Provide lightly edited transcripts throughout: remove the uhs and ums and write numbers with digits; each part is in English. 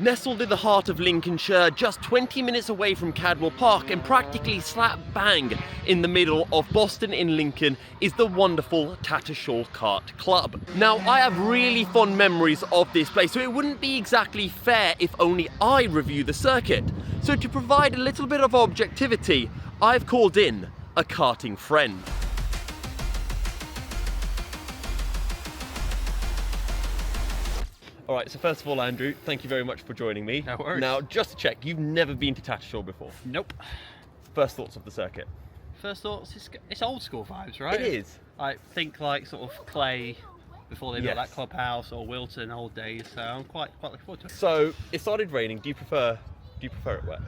Nestled in the heart of Lincolnshire, just 20 minutes away from Cadwell Park and practically slap bang in the middle of Boston in Lincoln, is the wonderful Tattershall Kart Club. Now, I have really fond memories of this place, so it wouldn't be exactly fair if only I review the circuit. So to provide a little bit of objectivity, I've called in a karting friend. All right, so first of all, Andrew, thank you very much for joining me. No worries. Now, just to check, you've never been to Tattershall before? Nope. First thoughts of the circuit? First thoughts, it's old school vibes, right? It is. I think like sort of Clay before they built Yes. that clubhouse, or Wilton old days. So I'm quite looking forward to it. So it started raining. Do you prefer it wet?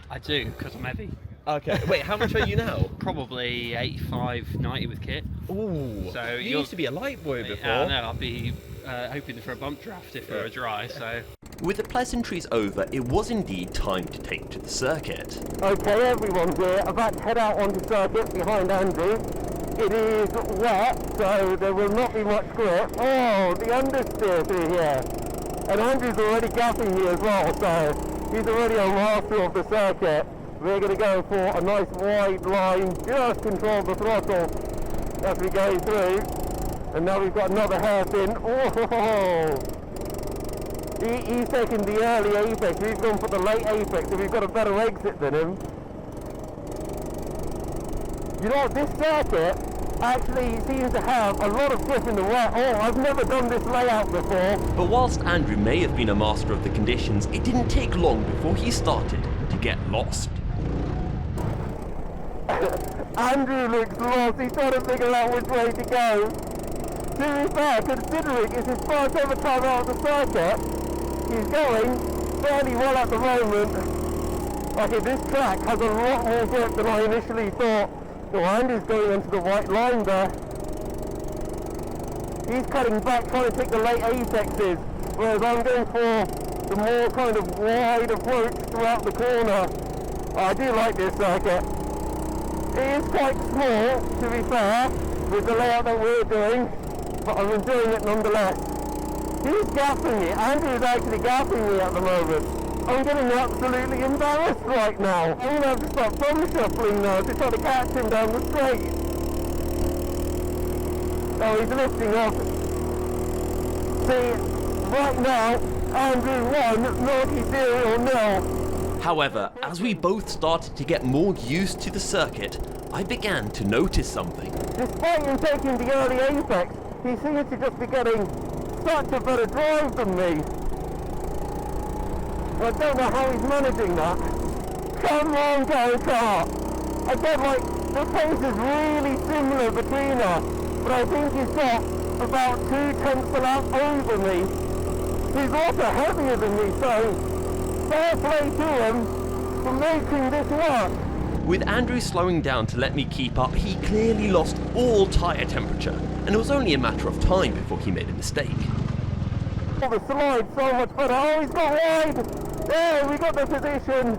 I do, because I'm heavy. Okay. Wait, how much are you now? Probably 85, 90 with kit. Ooh. So you used to be a light boy before. Yeah, no, I'll be hoping for a bump draft if we were dry. So. With the pleasantries over, it was indeed time to take to the circuit. Okay, everyone, we're about to head out on the circuit behind Andrew. It is wet, so there will not be much grip. Oh, the understeer through here. And Andrew's already gapping me as well, so he's already a master of the circuit. We're going to go for a nice wide line, just control the throttle as we go through. And now we've got another hairpin. Oh! He's taking the early apex, we've gone for the late apex, so we've got a better exit than him. You know what, this circuit actually seems to have a lot of grip in the wet. Oh, I've never done this layout before. But whilst Andrew may have been a master of the conditions, it didn't take long before he started to get lost. Andrew looks lost, he's trying to figure out which way to go. To be fair, considering it's his first ever time out of the circuit, he's going fairly well at the moment. Okay, this track has a lot more grip than I initially thought. So Andrew's going into the white line there. He's cutting back, trying to take the late apexes, whereas I'm going for the more kind of wide approach throughout the corner. I do like this circuit. It is quite small, to be fair, with the layout that we're doing, but I'm enjoying it nonetheless. He's gapping me. Andrew's actually gapping me at the moment. I'm getting absolutely embarrassed right now. I'm going to have to start thumb shuffling now to try to catch him down the straight. Oh, he's lifting off. See, right now, Andrew 1, Naughty 0-0. However, as we both started to get more used to the circuit, I began to notice something. Despite him taking the early apex, he seems to just be getting such a better drive than me. I don't know how he's managing that. Come on, go-kart! Again, like, the pace is really similar between us, but I think he's got about 2 tenths of a lap over me. He's also heavier than me, so fair play to him for making this work. With Andrew slowing down to let me keep up, he clearly lost all tyre temperature, and it was only a matter of time before he made a mistake. Oh, the slide so much better. Oh, he's got wide! There, we got the position.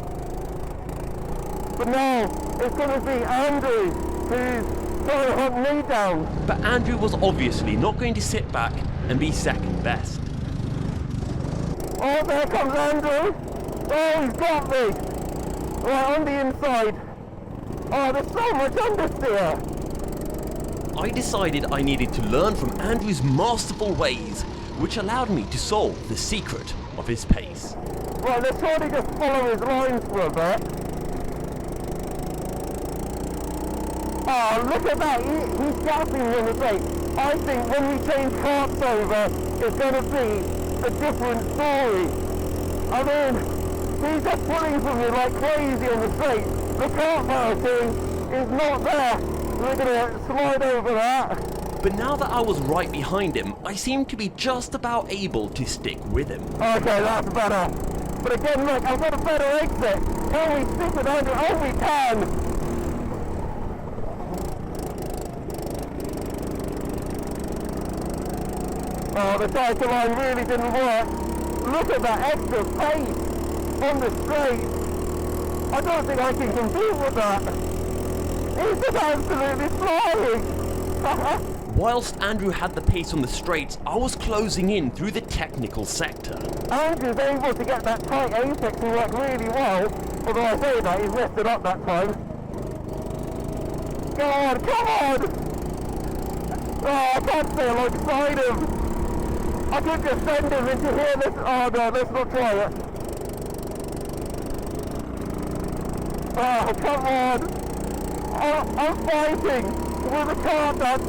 But now, it's going to be Andrew who's trying to hunt me down. But Andrew was obviously not going to sit back and be second best. Oh, there comes Andrew. Oh, he's got me. Right, on the inside. Oh, there's so much understeer. I decided I needed to learn from Andrew's masterful ways, which allowed me to solve the secret of his pace. Right, let's try to just follow his lines for a bit. Oh, look at that. He's gapping me on the straight. I think when we change karts over, it's going to be a different story. I mean, he's just pulling for me like crazy on the straight. The kart parking is not there. We're going to slide over that. But now that I was right behind him, I seemed to be just about able to stick with him. Okay, that's better. But again, look, I've got a better exit. Can we stick with Andrew? Oh, we can. Oh, the cycle line really didn't work. Look at that extra pace on the straight. I don't think I can compete with that. He's just absolutely flying. Whilst Andrew had the pace on the straights, I was closing in through the technical sector. Andrew's able to get that tight apex and work really well, although I say that, he's messed it up that time. Come on, come on! Oh, I can't stay alongside him. I could just send him into here. Oh no, let's not try it. Oh, come on! I'm fighting with a car that's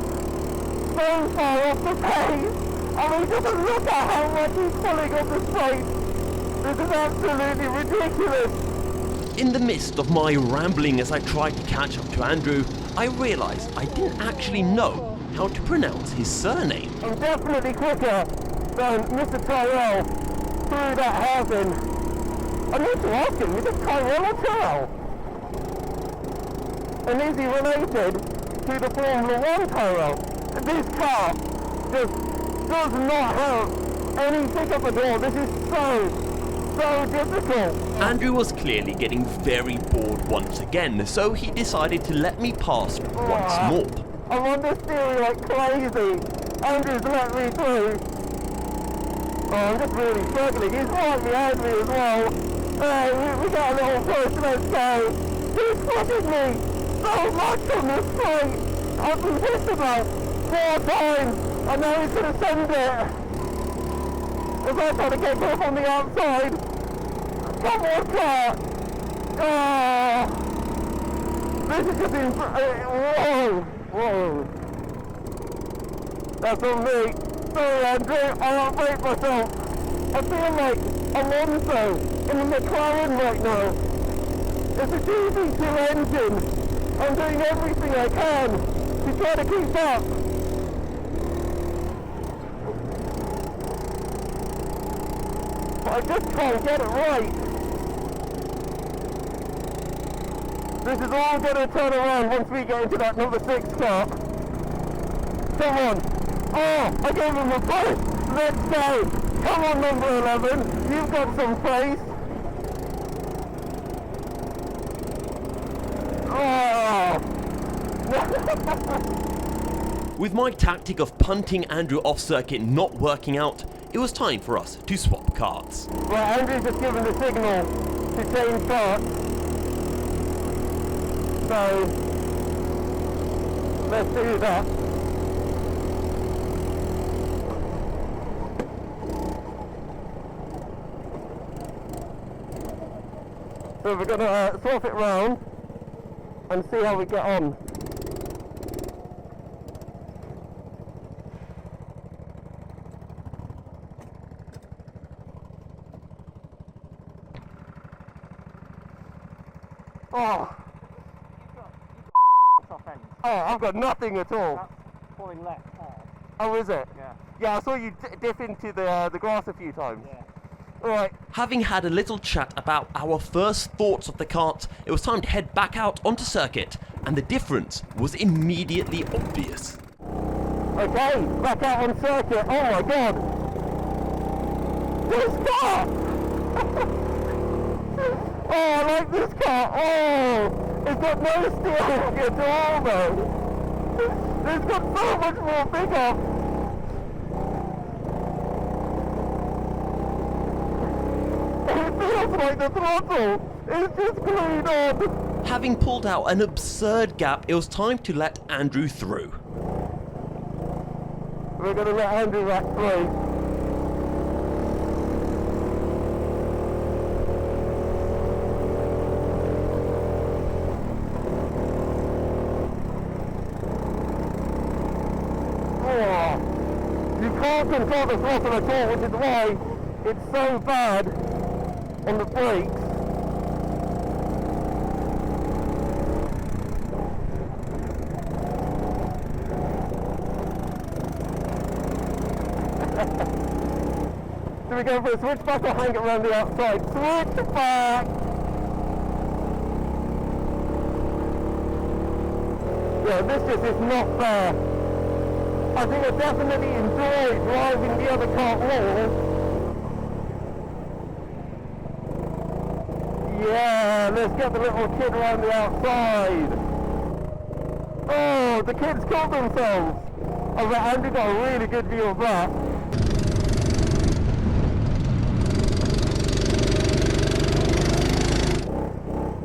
so far off the pace. I mean, just look at how much he's pulling on the straight. This is absolutely ridiculous. In the midst of my rambling as I tried to catch up to Andrew, I realised I didn't actually know how to pronounce his surname. I'm definitely quicker than Mr. Tyrrell through that hairpin. I need to ask him, is it Tyrrell or Tyrrell? And is he related to the Formula 1 Tyrrell? This car just does not have any pickup at all. This is so difficult. Andrew was clearly getting very bored once again, so he decided to let me pass once more. I'm on this theory like crazy. Andrew's let me through. Oh, I'm just really struggling. He's right behind me as well. Hey, we got a little push, let's go. He's pushing me so much on this straight. I've been hit about 4 times. I know he's going to send it. As I try to get off on the outside. Come on, car. Oh. This is just whoa. That's on me. Sorry, Andrew, I outbrake myself. I feel like Alonso in the McLaren right now. It's a GV2 engine. I'm doing everything I can to try to keep up. But I just can't get it right. This is all going to turn around once we get into that number 6 car. Come on. Oh, I gave him a push. Let's go. Come on, number 11. You've got some pace. Oh. With my tactic of punting Andrew off circuit not working out, it was time for us to swap karts. Right, Andrew's just given the signal to change karts. So, let's do that. So we're going to swap it round and see how we get on. Oh. Oh, I've got nothing at all. That's pulling left hard. Oh, is it? Yeah. Yeah, I saw you dip into the grass a few times. Yeah. Alright. Having had a little chat about our first thoughts of the kart, it was time to head back out onto circuit, and the difference was immediately obvious. Okay, back out on circuit. Oh my god! This car! Oh, I like this car! Oh! It's got no steering at all though! It's got so much more pickup! It feels like the throttle is just glued on! Having pulled out an absurd gap, it was time to let Andrew through. We're going to let Andrew rack through. Oh, you can't control the throttle at all, which is why it's so bad on the brakes. Do we go for a switchback or hang it around the outside? Switchback! Yeah, this just is not fair. I think I definitely enjoy driving the other car more. Yeah, let's get the little kid around the outside. Oh, the kids killed themselves. I bet Andrew got a really good view of that.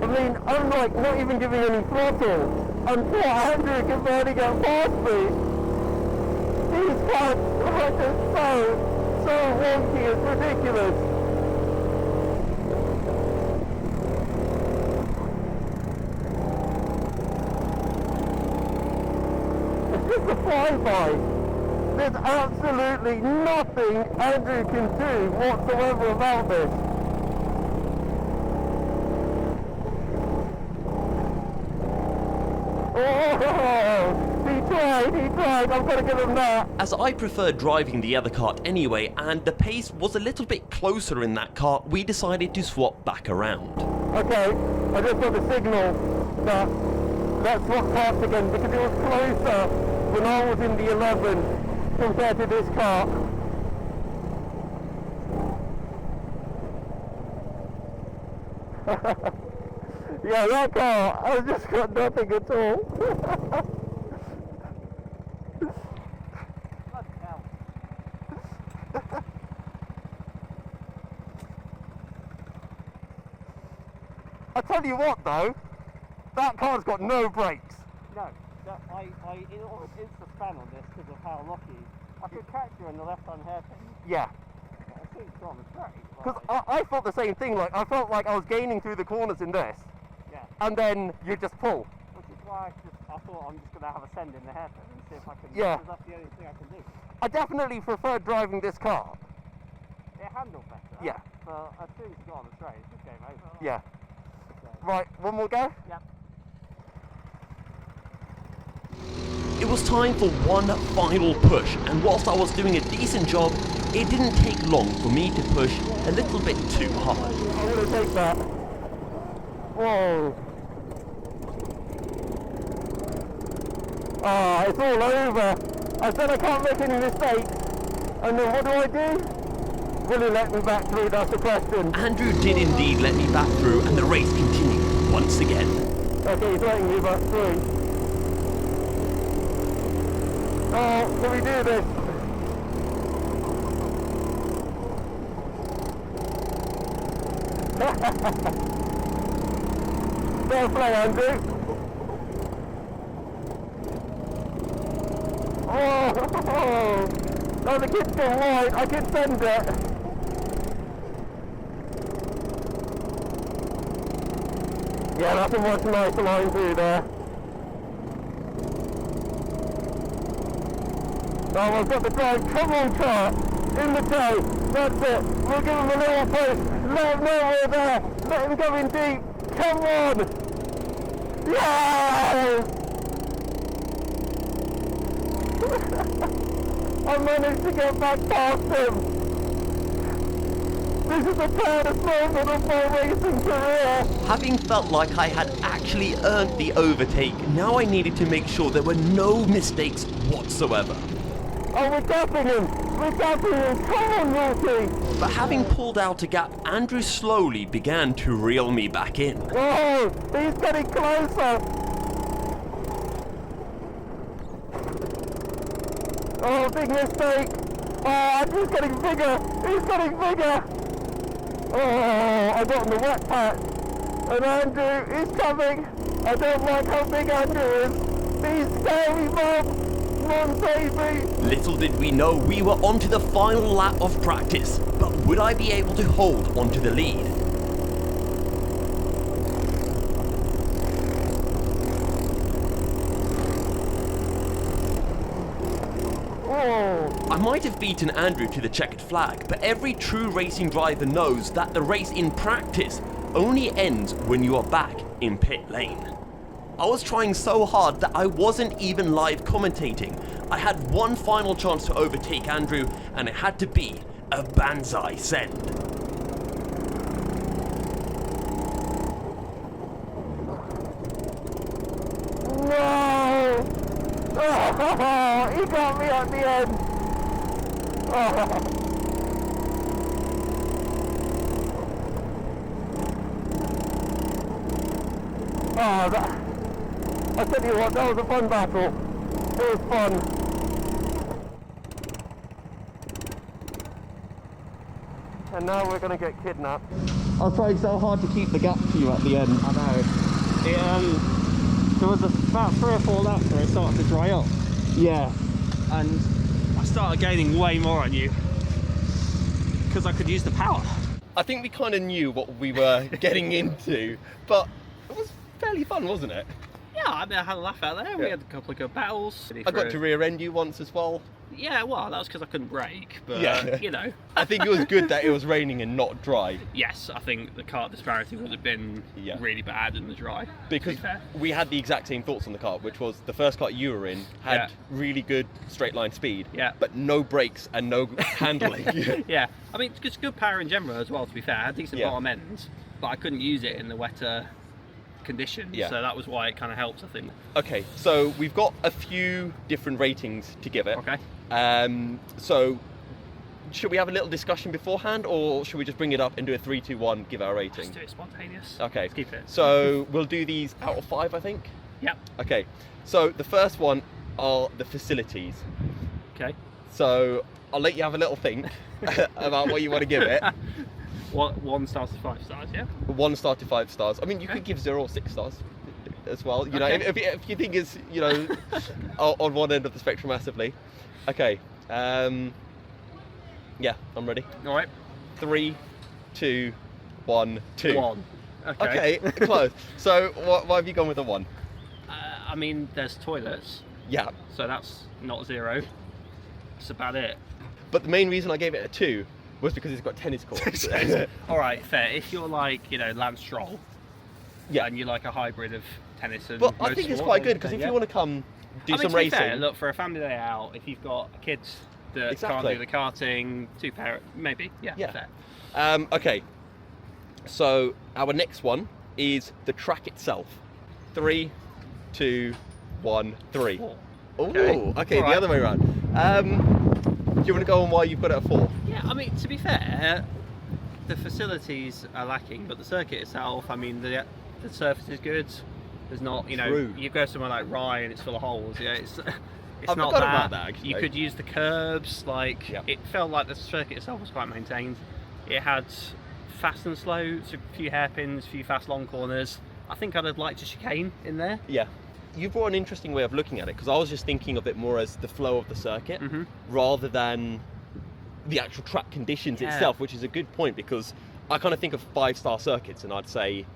I mean, I'm like not even giving any throttle, and poor Andrew can barely get past me. These cars are just so wonky, it's ridiculous. It's just a flyby. There's absolutely nothing Andrew can do whatsoever about this. Oh, he tried, I've got to give him that. As I preferred driving the other kart anyway, and the pace was a little bit closer in that kart, we decided to swap back around. Okay, I just got the signal that let's swap karts again because it was closer when I was in the 11 compared to this kart. Yeah, that car, I've just got nothing at all. I tell you what though, that car's got no brakes. No, I insta-span on this because of how lucky. I could catch you in the left-hand hairpin. Yeah. I think it's on the straight. Because I felt the same thing, like I felt like I was gaining through the corners in this. Yeah. And then you just pull. Which is why I thought I'm just going to have a send in the hairpin and see if I can, Yeah. because that's the only thing I can do. I definitely prefer driving this car. It handled better. Yeah. But as soon as you got on the straight, it's just game over. Yeah. So, Right, one more go? yep. It was time for one final push, and whilst I was doing a decent job, it didn't take long for me to push a little bit too hard. I'm going to take that. Whoa. Ah, it's all over. I said I can't make any mistakes. And then what do? Will he let me back through? That's the question. Andrew did indeed let me back through, and the race continued once again. Okay, he's letting me back through. Oh, can we do this? Fair play, Andrew. Oh, no, the kid's gone wide. I can send it. Yeah, that's a much nicer line through there. Oh, I've got the drive. Come on, car. In the toe. That's it. We'll give him a little push. Let him know we're there. Let him go in deep. Come on. Yes! I managed to get back past him. This is the proudest moment of my racing career. Having felt like I had actually earned the overtake, now I needed to make sure there were no mistakes whatsoever. Oh, we're tapping him! We're tapping him! Come on, Rorty! But having pulled out a gap, Andrew slowly began to reel me back in. Oh, he's getting closer! Oh, big mistake! Oh, Andrew's getting bigger! He's getting bigger! Oh, I got in the wet patch! And Andrew is coming! I don't like how big Andrew is! He's scary, Mum! Come on, baby! Little did we know we were onto the final lap of practice, but would I be able to hold onto the lead? Oh! I might have beaten Andrew to the checkered flag, but every true racing driver knows that the race in practice only ends when you are back in pit lane. I was trying so hard that I wasn't even live commentating. I had one final chance to overtake Andrew, and it had to be a banzai send. No! Oh, he got me at the end! Oh. Oh, I tell you what, that was a fun battle. It was fun. and now we're going to get kidnapped. I was trying so hard to keep the gap to you at the end. I know. There was about 3 or 4 laps where it started to dry up, Yeah. and I started gaining way more on you because I could use the power. I think we kind of knew what we were getting into, but it was fairly fun, wasn't it? Yeah, I mean, I had a laugh out there. We Yeah. had a couple of good battles. I got to rear end you once as well. Yeah, well, that was because I couldn't brake, but Yeah. you know. I think it was good that it was raining and not dry, Yes, I think the kart disparity would have been Yeah. really bad in the dry. because to be fair. we had the exact same thoughts on the kart, which was the first kart you were in had Yeah. really good straight line speed, Yeah. but no brakes and no handling. Yeah, I mean, it's good power in general as well, to be fair. I had decent Yeah. bottom ends, but I couldn't use it in the wetter conditions, Yeah. so that was why it kind of helps, I think. Okay, so we've got a few different ratings to give it. Okay. So should we have a little discussion beforehand, or should we just bring it up and do a 3, 2, 1, give our rating? Let's do it spontaneous. Okay. Let's keep it. So we'll do these out of 5, I think. Yep. Okay. So the first one are the facilities. Okay. So I'll let you have a little think about what you want to give it. What, 1 star to 5 stars, yeah? 1 star to 5 stars. I mean, you Okay. could give 0 or 6 stars as well. You know, Okay. if you think it's, you know, on one end of the spectrum massively. Okay. Yeah, I'm ready. All right. 3, 2, 1, 2. 1. Okay, close. So why have you gone with a 1? I mean, there's toilets, Yeah, so that's not 0. That's about it. but the main reason I gave it a 2 was because it's got tennis courts. All right, fair. If you're like, you know, Lance Stroll, Yeah, and you like a hybrid of tennis and but I think it's motorsport, quite good then because if yeah. you want to come do I mean, some to be racing, fair, look, for a family day out, if you've got kids that Exactly. can't do the karting, 2 parent, maybe, yeah, Yeah. fair. Okay, so our next one is the track itself. 3, 2, 1, 3. 4. Oh, Okay. okay, All the right. other way around. Do you want to go on why you've got it at 4? Yeah, I mean, to be fair, the facilities are lacking, but the circuit itself, I mean, the surface is good. There's not, you know, True. you go somewhere like Rye and it's full of holes. Yeah, it's I not forgot that. about that, actually. You could use the curbs. Like, Yeah. it felt like the circuit itself was quite maintained. It had fast and slow, so a few hairpins, a few fast long corners. I think I'd have liked a chicane in there. Yeah. You brought an interesting way of looking at it, because I was just thinking of it more as the flow of the circuit Mhm. rather than the actual track conditions Yeah. itself, which is a good point because I kind of think of 5-star circuits and I'd say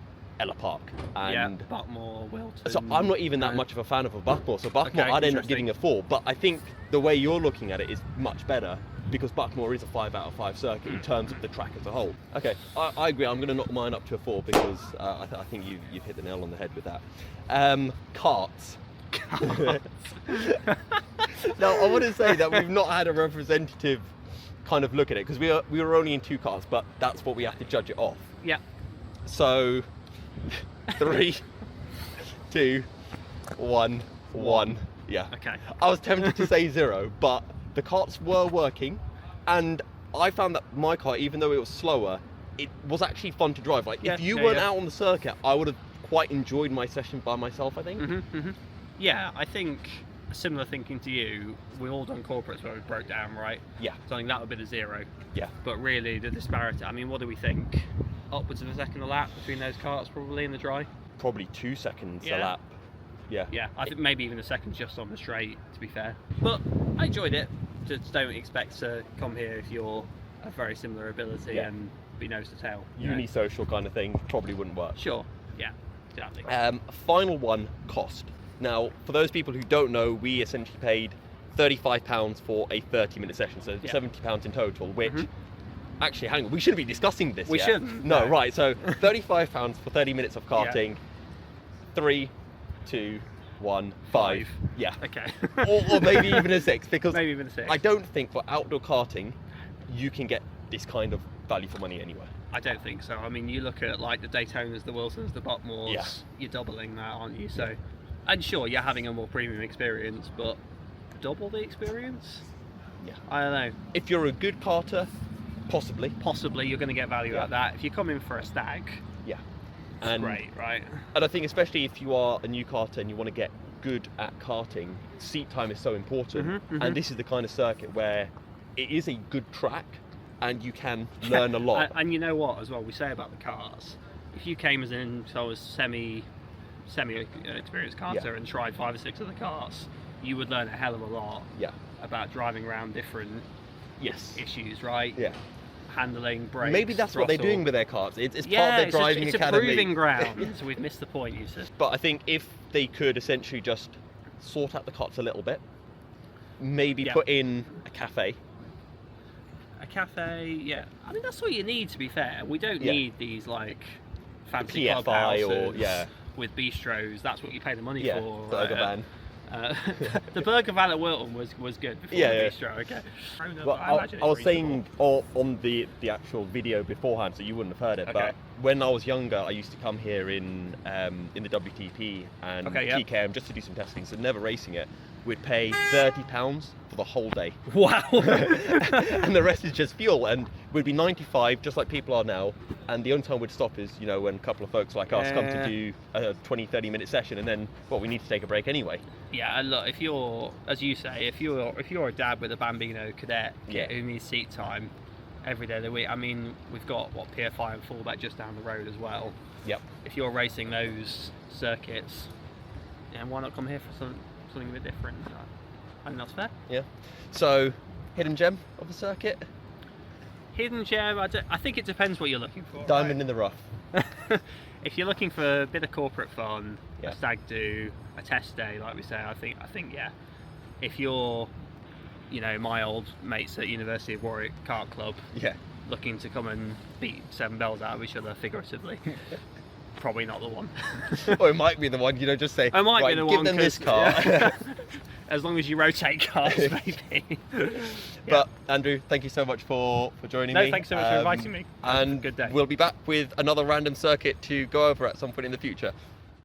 Ella Park. And Yeah, Buckmore, Wilton. so I'm not even that no. much of a fan of a Buckmore. So Buckmore, Okay, I'd end up interesting. giving a 4. But I think the way you're looking at it is much better because Buckmore is a 5 out of 5 circuit in terms of the track as a whole. Okay, I agree. I'm going to knock mine up to a 4 because I think you've hit the nail on the head with that. Karts. Now, I want to say that we've not had a representative kind of look at it because we were only in 2 cars, but that's what we have to judge it off. Yeah. So, 3, 2, 1, 1. Yeah. Okay. I was tempted to say 0, but the carts were working, and I found that my car, even though it was slower, it was actually fun to drive. Like, Yeah, if you yeah, weren't yeah. out on the circuit, I would have quite enjoyed my session by myself, I think. Yeah, I think similar thinking to you. We've all done corporates where we broke down, right? Yeah. So I think that would be the 0. Yeah. But really, the disparity. I mean, what do we think? Upwards of a second a lap between those carts, probably in the dry. Probably 2 seconds a Yeah. lap. Yeah. Yeah, I think maybe even a second just on the straight, to be fair. But I enjoyed it. Just don't expect to come here if you're a very similar ability Yeah. and be nose to tail. you know. Uni-social kind of thing probably wouldn't work. Sure. Yeah. Exactly. Final one, cost. Now, for those people who don't know, we essentially paid £35 for a 30-minute session, so Yeah. £70 in total, which... Mhm. Actually, hang on, we shouldn't be discussing this We yet. shouldn't, No, no. right, so £35 for 30 minutes of karting. 3, 2, 1, 5. Yeah. Okay. Or maybe even a 6, because Maybe even a 6. I don't think for outdoor karting, you can get this kind of value for money anywhere. I don't think so. I mean, you look at like the Daytonas, the Wilsons, the Buckmores, Yeah. you're doubling that, aren't you? So, and sure, you're having a more premium experience, but double the experience? Yeah. I don't know. If you're a good karter, possibly. Possibly you're going to get value Yeah. out of that. If you come in for a stag, Yeah. it's great, right? And I think especially if you are a new karter and you want to get good at karting, seat time is so important. Mhm, mhm. And this is the kind of circuit where it is a good track, and you can learn a lot. And you know what, as well, we say about the karts. If you came as in, so I was semi experienced karter and tried 5 or 6 of the karts, you would learn a hell of a lot about driving around different issues, right? Yeah. Handling, brakes, Maybe that's what they're throttle. doing with their karts. It's part of their driving it's academy. It's a proving ground, so we've missed the point, Yusuf. But I think if they could essentially just sort out the karts a little bit, maybe put in a cafe. A cafe, yeah. I mean, that's what you need, to be fair. We don't need these, like, fancy TFI clubhouses with bistros. That's what you pay the money for. Burger van. The burger van at Wilton was good before the bistro, okay. Well, I was saying on the actual video beforehand, so you wouldn't have heard it, but when I was younger, I used to come here in the WTP and TKM just to do some testing, so never racing it. We'd pay £30 for the whole day. Wow! And the rest is just fuel, and we'd be 95 just like people are now, and the only time we'd stop is, you know, when a couple of folks like us come to do a 20-30 minute session, and then we need to take a break anyway. Yeah, and look, if you're, as you say, if you're a dad with a Bambino cadet who needs seat time every day of the week, I mean, we've got PFI and Fullback just down the road as well. Yep. If you're racing those circuits, why not come here for something a bit different? I think that's fair. Yeah. So, hidden gem of the circuit? Hidden gem, I think it depends what you're looking for. Diamond in the rough. If you're looking for a bit of corporate fun, Yeah. a stag do, a test day, like we say, I think yeah. If you're, you know, my old mates at University of Warwick Kart Club, Yeah. looking to come and beat 7 bells out of each other figuratively, probably not the one. Or it might be the one, you know, just say, I might be the give one, them this car. yeah. As long as you rotate cars, maybe. But Andrew, thank you so much for joining me. No, thanks so much for inviting me. And Good day. we'll be back with another random circuit to go over at some point in the future.